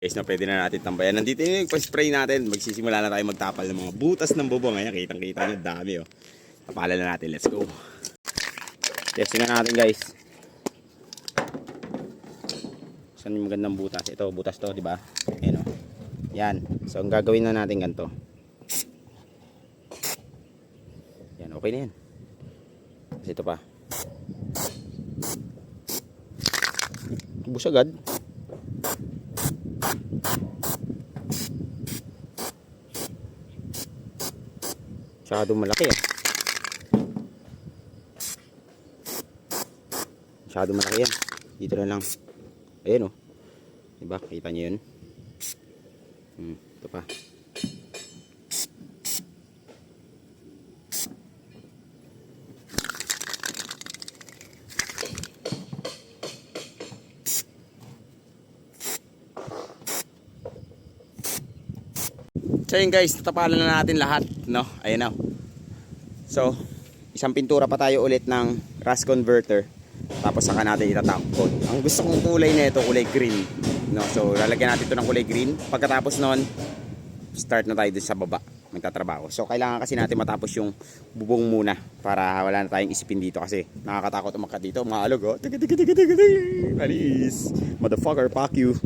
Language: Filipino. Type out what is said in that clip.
Guys, na pwede na natin tambayan. Nandito yung spray natin. Magsisimula na tayo magtapal ng mga butas ng bubong. Ayan, kitang-kita nyo, dami oh. Tapalan na natin. Let's go. Testing na natin, guys. Saan yung magandang butas? Ito, butas to, di ba? Ayan oh. Yan. So, ang gagawin na natin ganito. Yan, okay na yan. Kasi ito pa. Bus agad. Masyadong malaki eh. Masyadong malaki yan. Dito na lang. Ayan oh. Diba? Kita nyo yun? Ito pa. So yun guys, tatapalan na natin lahat, no? Ayan na. So, isang pintura pa tayo ulit ng rust converter. Tapos saka natin itatap coat. Ang gusto kong kulay na ito, kulay green, no? So, lalagyan natin ito ng kulay green. Pagkatapos nun, start na tayo dun sa baba, magtatrabaho. So, kailangan kasi natin matapos yung bubong muna para wala na tayong isipin dito kasi nakakatakot umakyat dito. Maalog, oh. Malis. Motherfucker, fuck you.